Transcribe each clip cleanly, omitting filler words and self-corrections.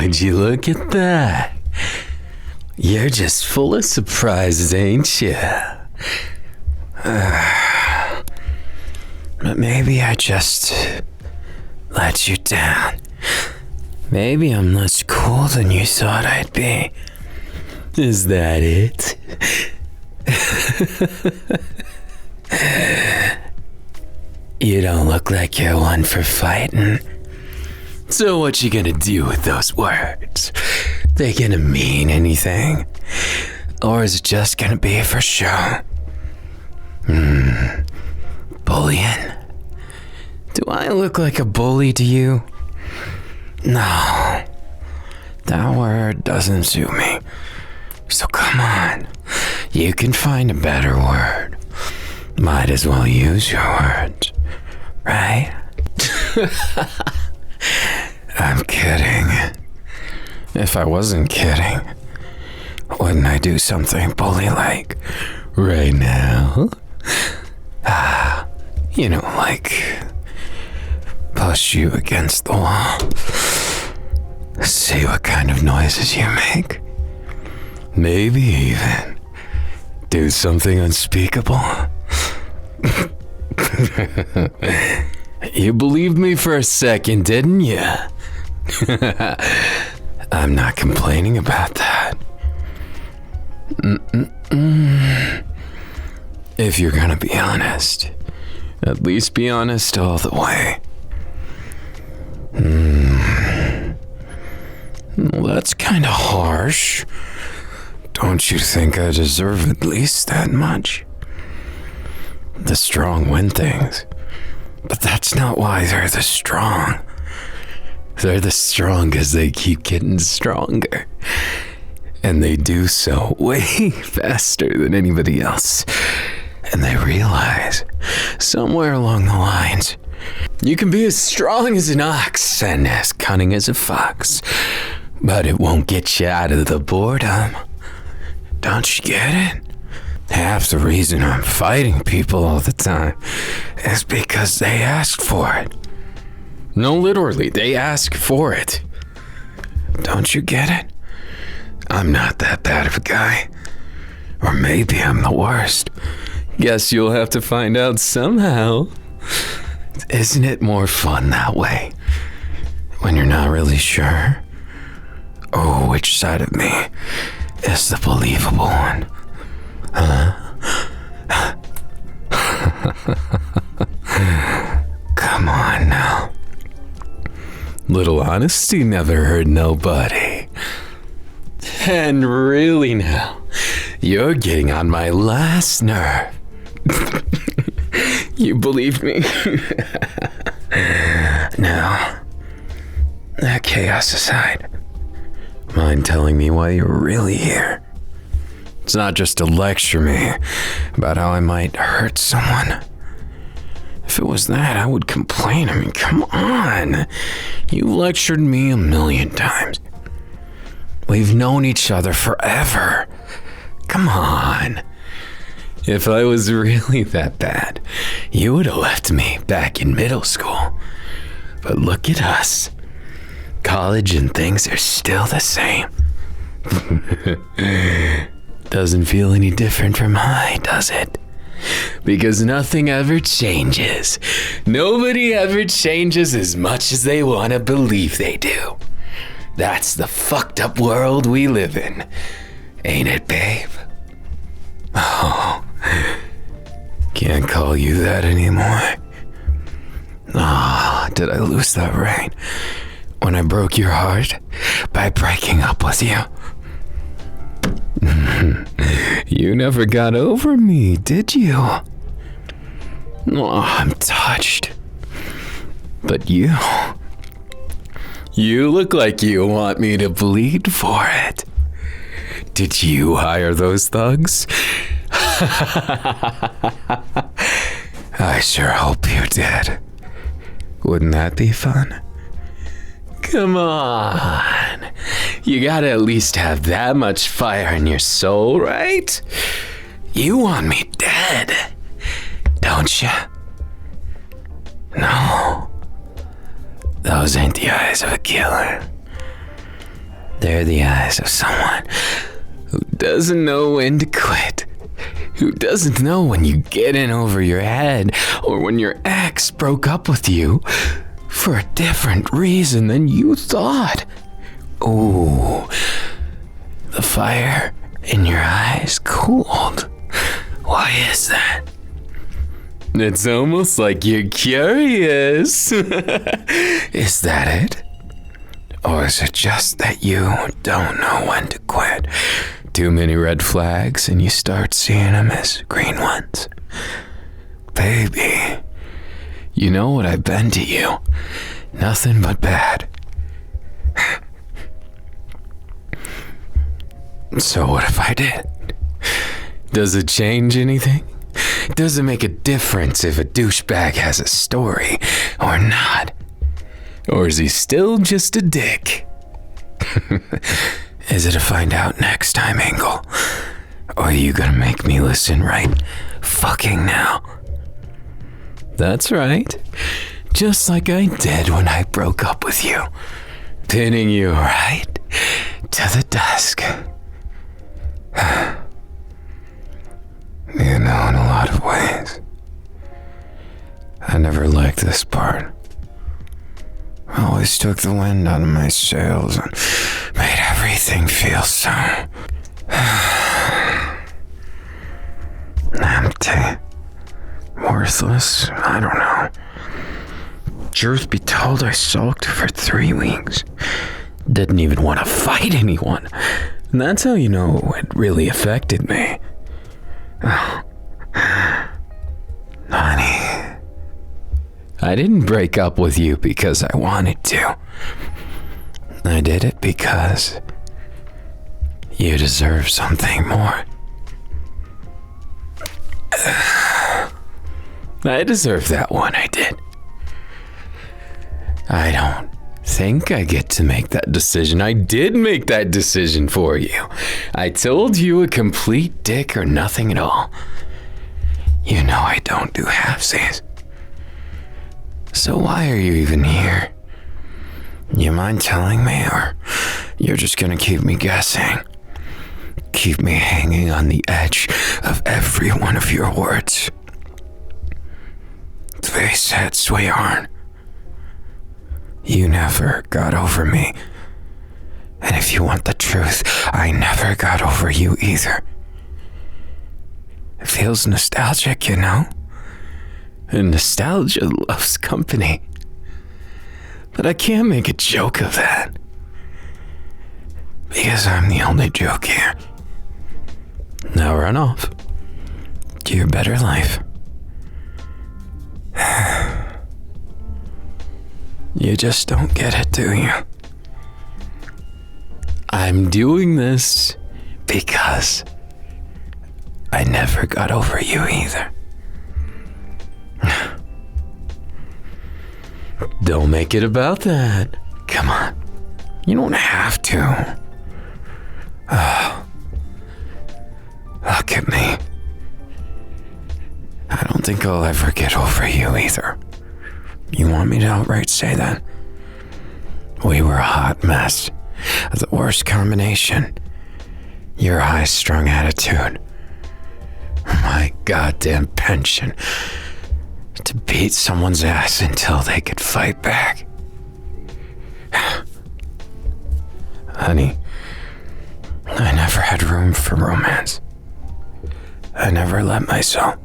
would you look at that? You're just full of surprises, ain't you? But maybe I just let you down. Maybe I'm less cool than you thought I'd be. Is that it? You don't look like you're one for fighting. So what you gonna do with those words? They gonna mean anything? Or is it just gonna be for show? Bullying? Do I look like a bully to you? No. That word doesn't suit me. So come on. You can find a better word. Might as well use your words. Right? I'm kidding. If I wasn't kidding, wouldn't I do something bully-like right now? Like push you against the wall. See what kind of noises you make. Maybe even do something unspeakable. You believed me for a second, didn't you? I'm not complaining about that. If you're gonna be honest, at least be honest all the way. Well, that's kinda harsh. Don't you think I deserve at least that much? The strong win things. But that's not why they're the strong. They're the strong because they keep getting stronger. And they do so way faster than anybody else. And they realize, somewhere along the lines, you can be as strong as an ox and as cunning as a fox, but it won't get you out of the boredom. Don't you get it? Half the reason I'm fighting people all the time is because they asked for it. No, literally, they ask for it. Don't you get it? I'm not that bad of a guy. Or maybe I'm the worst. Guess you'll have to find out somehow. Isn't it more fun that way? When you're not really sure? Oh, which side of me is the believable one? Come on now. Little honesty never hurt nobody. And really now, you're getting on my last nerve. You believe me? Now, that chaos aside, mind telling me why you're really here? It's not just to lecture me about how I might hurt someone. If it was that, I would complain. I mean, come on. You lectured me 1,000,000 times. We've known each other forever. Come on. If I was really that bad, you would have left me back in middle school. But look at us. College and things are still the same. Doesn't feel any different from high, does it? Because nothing ever changes. Nobody ever changes as much as they want to believe they do. That's the fucked up world we live in. Ain't it, babe? Oh, can't call you that anymore. Ah, did I lose that right when I broke your heart by breaking up with you? You never got over me, did you? Oh, I'm touched. But you look like you want me to bleed for it. Did you hire those thugs? I sure hope you did. Wouldn't that be fun? Come on. You gotta at least have that much fire in your soul, right? You want me dead, don't you? No. Those ain't the eyes of a killer. They're the eyes of someone who doesn't know when to quit. Who doesn't know when you get in over your head or when your ex broke up with you for a different reason than you thought. Ooh, the fire in your eyes cooled. Why is that? It's almost like you're curious. Is that it? Or is it just that you don't know when to quit? Too many red flags and you start seeing them as green ones. Baby, you know what I've been to you. Nothing but bad. So what if I did? Does it change anything? Does it make a difference if a douchebag has a story or not? Or is he still just a dick? Is it a find out next time angle? Or are you gonna make me listen right fucking now? That's right. Just like I did when I broke up with you. Pinning you right to the desk. You know, in a lot of ways, I never liked this part. I always took the wind out of my sails and made everything feel so empty, worthless. I don't know. Truth be told, I sulked for 3 weeks. Didn't even want to fight anyone. And that's how you know it really affected me. Oh. Honey, I didn't break up with you because I wanted to. I did it because you deserve something more. I deserve that one, I did. I don't think I get to make that decision. I did make that decision for you. I told you a complete dick or nothing at all. You know I don't do halfsies. So why are you even here? You mind telling me, or you're just gonna keep me guessing? Keep me hanging on the edge of every one of your words? Face it, sweetheart. You never got over me. And if you want the truth, I never got over you either. It feels nostalgic, you know? And nostalgia loves company. But I can't make a joke of that. Because I'm the only joke here. Now run off to your better life. You just don't get it, do you? I'm doing this because I never got over you either. Don't make it about that. Come on. You don't have to. Look at me. I don't think I'll ever get over you either. You want me to outright say that? We were a hot mess. The worst combination. Your high-strung attitude. My goddamn penchant to beat someone's ass until they could fight back. Honey, I never had room for romance. I never let myself.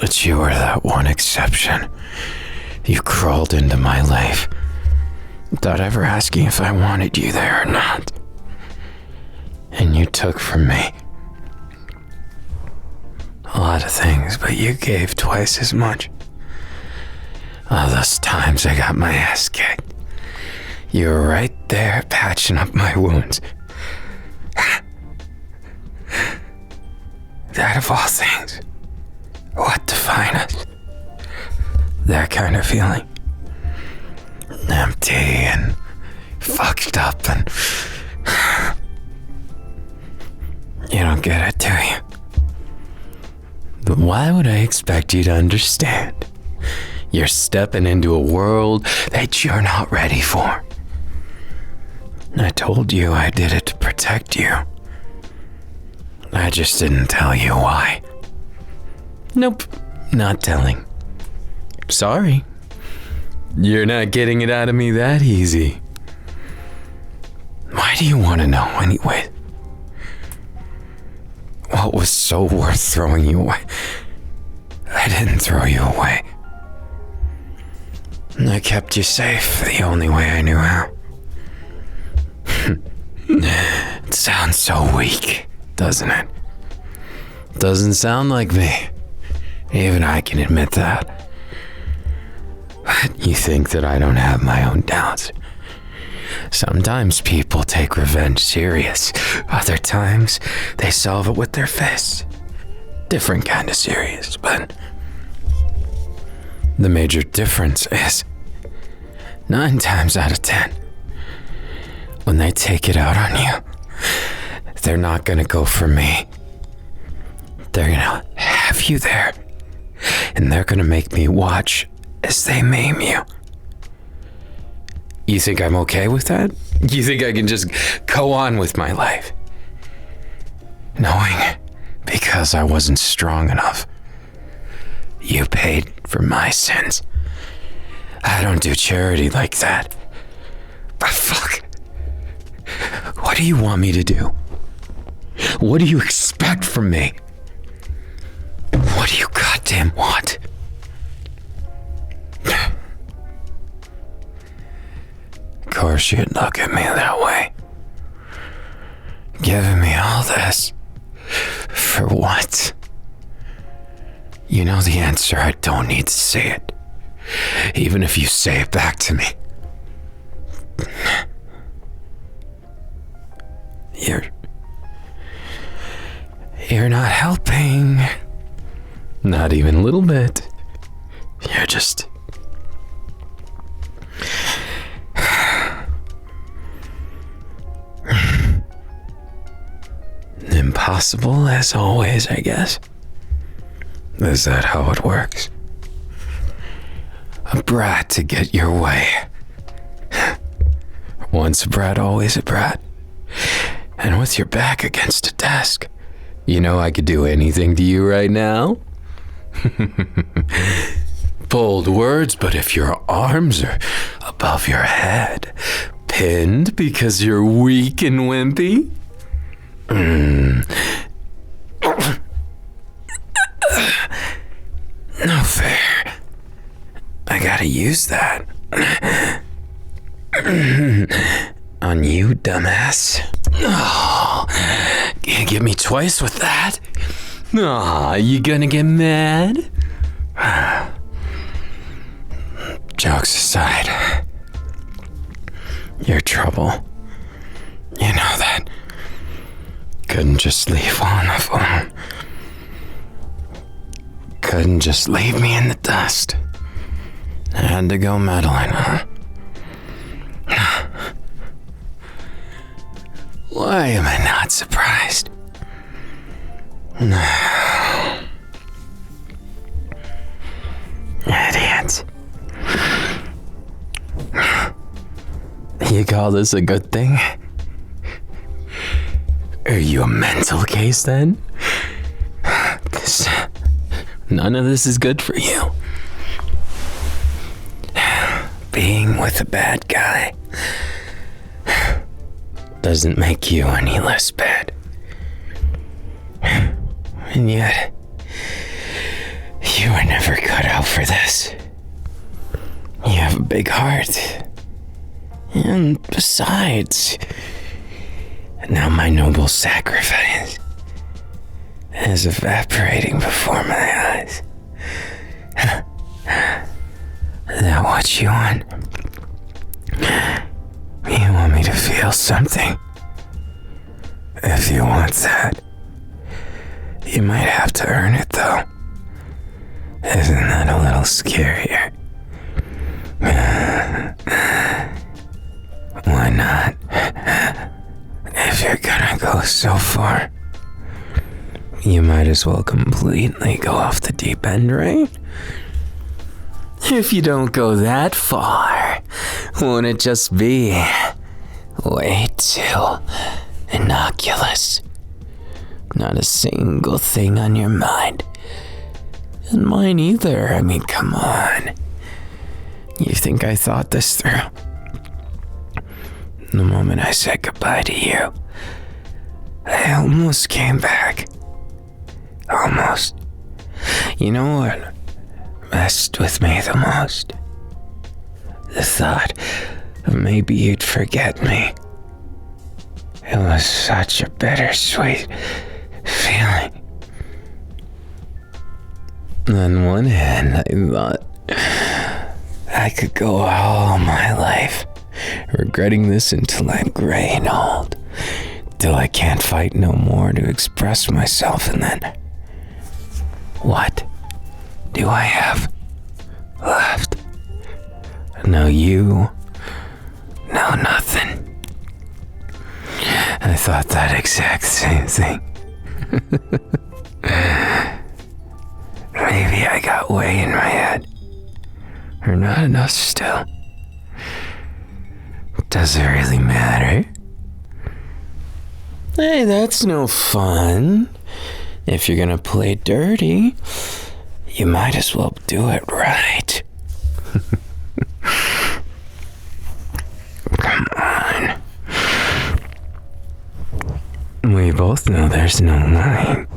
But you were that one exception. You crawled into my life without ever asking if I wanted you there or not. And you took from me a lot of things, but you gave twice as much. All those times I got my ass kicked, you were right there patching up my wounds. That of all things, what defines us? That kind of feeling. Empty and fucked up and... You don't get it, do you? But why would I expect you to understand? You're stepping into a world that you're not ready for. told you I did it to protect you. I just didn't tell you why. Nope, not telling. Sorry. You're not getting it out of me that easy. Why do you want to know anyway? What was so worth throwing you away? I didn't throw you away. I kept you safe the only way I knew how. It sounds so weak, doesn't it? Doesn't sound like me. Even I can admit that. But you think that I don't have my own doubts. Sometimes people take revenge serious. Other times, they solve it with their fists. Different kind of serious, but the major difference is 9 times out of 10, when they take it out on you, they're not gonna go for me. They're gonna have you there, and they're gonna make me watch as they maim you. You think I'm okay with that? You think I can just go on with my life? Knowing because I wasn't strong enough, you paid for my sins. I don't do charity like that. But fuck. What do you want me to do? What do you expect from me? What do you goddamn want? Of course you'd look at me that way. Giving me all this. For what? You know the answer. I don't need to say it. Even if you say it back to me. You're not helping. Not even a little bit. You're just... impossible as always, I guess. Is that how it works? A brat to get your way. Once a brat, always a brat. And with your back against a desk, you know I could do anything to you right now? Bold words, but if your arms are above your head, pinned because you're weak and wimpy? No fair. I gotta use that. On you, dumbass. Oh, can't get me twice with that. Aw, you gonna get mad? Jokes aside, your trouble. You know that. Couldn't just leave on the phone. Couldn't just leave me in the dust. I had to go meddling, huh? Why am I not surprised? Idiot. You call this a good thing? Are you a mental case then? 'Cause none of this is good for you. Being with a bad guy doesn't make you any less bad. And yet, you were never cut out for this. You have a big heart. And besides, now my noble sacrifice is evaporating before my eyes. Is that what you want? You want me to feel something? If you want that, you might have to earn it though. Isn't that a little scarier? Why not? If you're gonna go so far, you might as well completely go off the deep end, right? If you don't go that far, won't it just be Way too innocuous. Not a single thing on your mind. And mine either. I mean, come on. You think I thought this through? The moment I said goodbye to you, I almost came back. Almost. You know what messed with me the most? The thought of maybe you'd forget me. It was such a bittersweet feeling. On one hand, I thought I could go all my life regretting this until I'm gray and old, till I can't fight no more to express myself, and then what do I have left? No you, no nothing. I thought that exact same thing. Maybe I got way in my head, or not enough still. Does it really matter? Hey, that's no fun. If you're gonna play dirty, you might as well do it right. Come on. We both know there's no lying.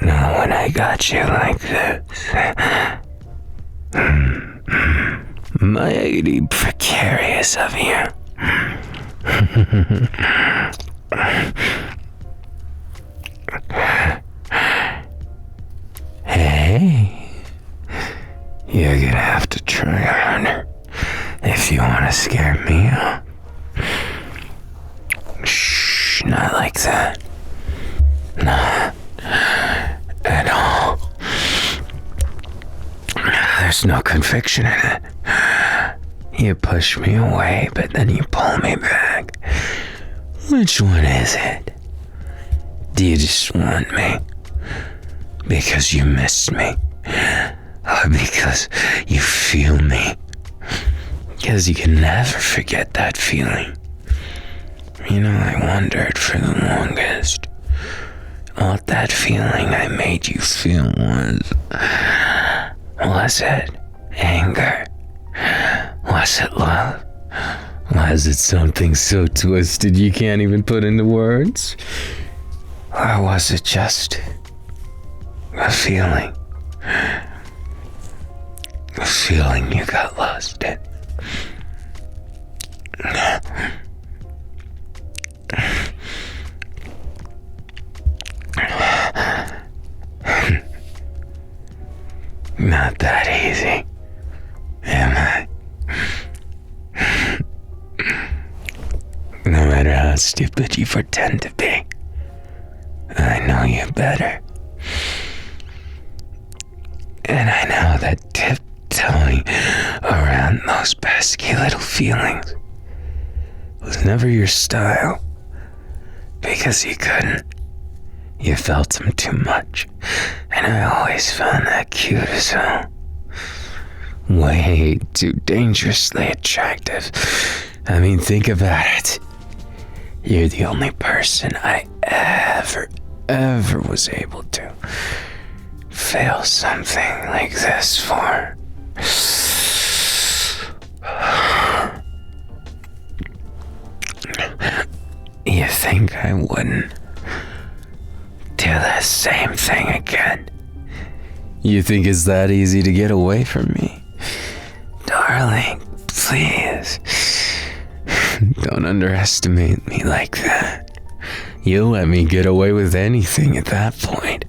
Not when I got you like this. Mighty precarious of you. Hey, you're gonna have to try harder if you want to scare me off. Shh, not like that. Not at all. There's no conviction in it. You push me away, but then you pull me back. Which one is it? Do you just want me because you miss me? Or because you feel me? Because you can never forget that feeling. You know, I wondered for the longest what that feeling I made you feel was. Was it anger? Was it love? Was it something so twisted you can't even put into words? Or was it just a feeling? A feeling you got lost in? Not that easy, am I? No matter how stupid you pretend to be, I know you better. And I know that tiptoeing around those pesky little feelings was never your style, because you couldn't. You felt them too much, and I always found that cute as hell. Way too dangerously attractive. I mean, think about it. You're the only person I ever was able to feel something like this for. You think I wouldn't do the same thing again? You think it's that easy to get away from me? Darling, please. Don't underestimate me like that. You'll let me get away with anything at that point.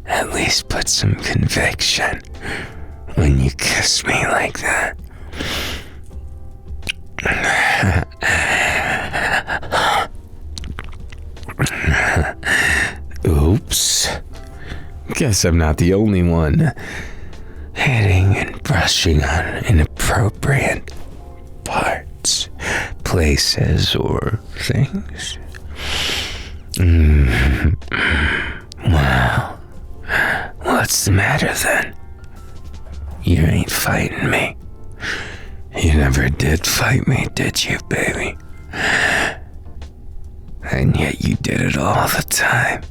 At least put some conviction when you kiss me like that. Oops. Guess I'm not the only one hitting and brushing on inappropriate parts, places, or things. Well, what's the matter then? You ain't fighting me, never did fight me, did you, baby? And yet you did it all the time,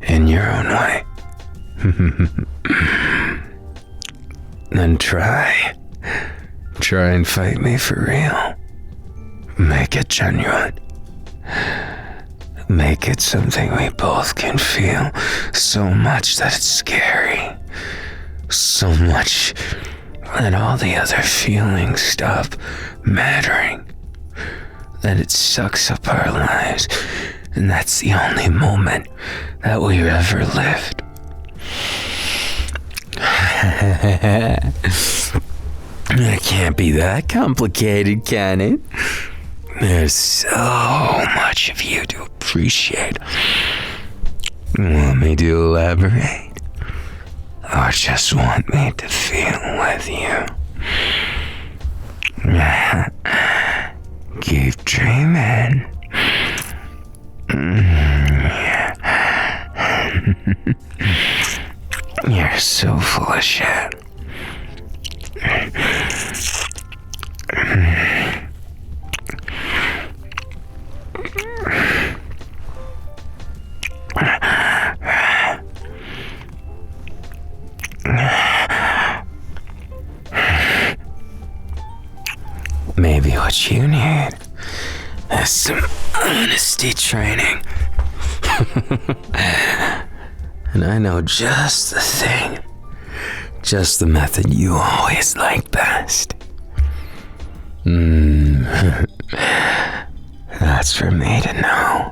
in your own way. Then try and fight me for real. Make it genuine. Make it something we both can feel so much that it's scary. So much that all the other feelings stop mattering. That it sucks up our lives. And that's the only moment that we've ever lived. It can't be that complicated, can it? There's so much of you to appreciate. Want me to elaborate? Or just want me to feel with you? Keep dreaming. You're so full of shit. Maybe what you need is some honesty training. And I know just the thing. Just the method you always like best. That's for me to know.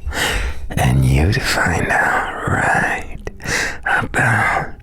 And you to find out right about